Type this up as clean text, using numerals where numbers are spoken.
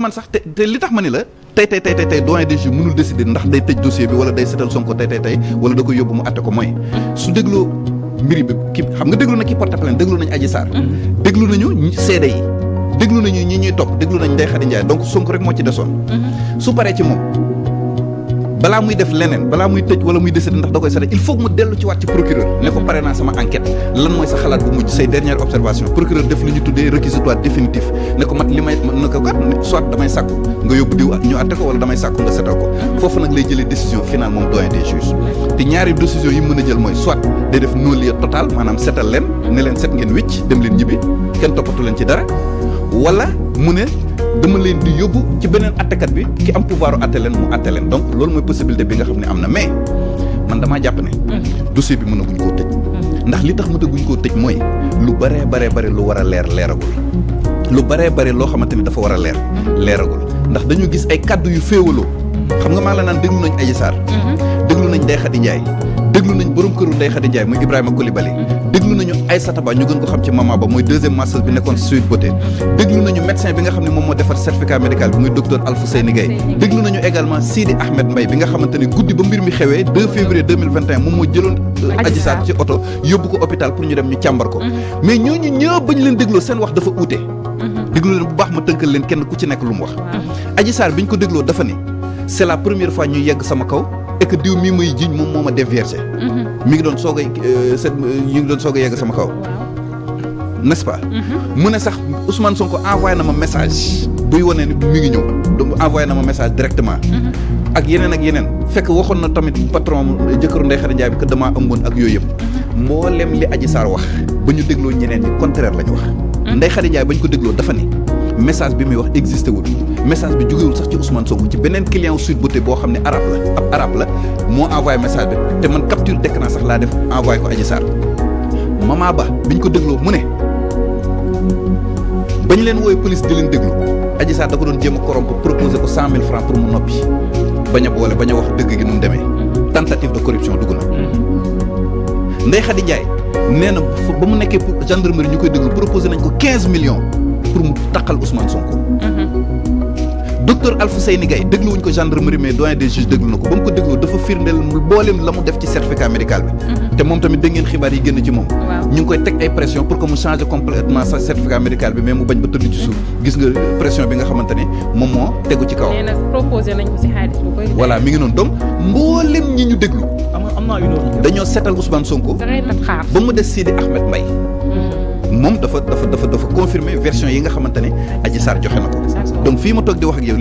man sax te li tax ma ni la tey doyen des juges mënul décider ndax day tëj dossier bi wala day seetal Sonko tey wala da koy yóbbu mu atte ko mooy su dégloo mbiri bi ki xam nga déglu na ki porte plainte déglu nañu Adji Sarr déglu nañu seede yi déglu nañu ñi ñuy topp déglu nañu Ndeye Khady Ndiaye donc Sonko rek moo ci desoon su paree ci moom balaa muy def leneen balaa muy tëj wala muy décider ndax da koy seetal il faut que mu dellu ci waat ci procureur ne ko pare naa sama enquête lan mooy sa xalaat bu mujj say dernière observation procureur def li ñu tuddee réquisitoire définitif ne ko mat li may na ko kat soit damay sàkku nga yóbbu diw ñu atte ko wala damay sàkku nga seetal ko foofu nag lay jëlee décision finale moom doyen des juges te ñaari décision yi mën a jël mooy soit day def non-lieu total maanaam seetal leen ne leen set ngeen wicc dem leen ñibbi kenn toppatu leen ci dara wala mu ne dama leen di yóbbu ci beneen attekat bi ki am pouvoir atte leen mu atte leen donc loolu mooy possibilité bi nga xam ne am na mais man damaa jàpp ne dossier bi mënaguñ koo tëj ndax li tax mënaguñ koo tëj mooy lu bare lu war a leeragul lu bare loo xamante ni dafa war a leeragul ndax dañu gis ay kaddu yu féewaloo xam nga maa la naan déglu nañ Adji Sarr déglu nañ Ndeye Khady Ndiaye déglu nañ borom këru Ndeye Khady Ndiaye muy Ibrahima Coulibaly déglu nañu Aïssata Ba ñu gën ko xam ci Mama Ba mooy deuxième masseuse bi nekkoon Sweet Beauté déglu nañu médecin bi nga xam ne moom moo defar certificat médical bi muy docteur Wolf Sénégal déglu nañu également Sidi Ahmed Mbaye bi nga xamante ne guddi ba mbir mi xewee 2 février 2021 moom moo jëloon Adji Sarr ci oto yóbbu ko hôpital pour ñu dem ñu càmbar ko mais ñooñu ñëpp bañ leen dégloo seen wax dafa uute déglu leen bu baax ma tënkal leen kenn ku ci nekk lu mu wax Adji Sarr bi ñu ko dégloo dafa ni c'est la première fois ñu yegg sama kaw et que diw mii may jiiñ moom moo ma déviergé mi ngi doon soog a ngi doon soog a yegg sama kaw n'est-ce pas mu ne sax Ousmane Sonko envoyé na ma message buy wane ni mi ngi ñëw donc envoyé na ma message directement ak yeneen fekk waxoon na tamit patron jëkkëru Ndeye Khady Ndiaye bi que damaa ëmboon ak yooyu yëpp mboolem li Adji Sarr wax ba ñu dégloo ñeneen ñi contraire la ñu wax Ndeye Khady Ndiaye ba ñu ko dégloo dafa ni message bi muy wax existé wul message bi jógewul sax ci Ousmane Sonko ci beneen client Sweet Beauté boo xam ne arabe la moo envoyé message bi te man capture d'écran sax laa def envoyé ko Adji Sarr Mama Ba biñ ko dégloo mu ne bañ leen wooye police di leen déglu Adji Sarr da ko doon jéem a corrompre proposé ko 100 000 francs pour mu noppi bañ a boole bañ a wax dëgg gi nu mu demee tentative de corruption dugg na Ndeye Khady Ndiaye nee na ba mu nekkee gendarmerie ñu koy déglu proposé nañ ko 15 millions pour mu taqal Ousmane Sonko docteur Wolf Sénégal dégluwuñ ko gendarmerie mais doyen des juges déglu na ko ba mu ko dégloo dafa firndeel booleem la mu def ci certificat médical bi te moom tamit dégg ngeen xibaar yi génn ci moom ñu ngi koy teg ay pression pour que mu changer complètement sa certificat médical bi mais mu bañ ba tëdd ci suuf gis nga pression bi nga xamante ne moom moo tegu ci kawam. nee na proposé nañ ko si xaalis bu bëri. voilà mi ngi noonu donc mboolem ñi ñu déglu am naa une autre. dañoo seetal Ousmane Sonko ba mu des Sidi Ahmed Mbaye moom dafa confirmer version yi nga xamante ne Adji Sarr joxe na ko donc fii ma toog di wax ak yow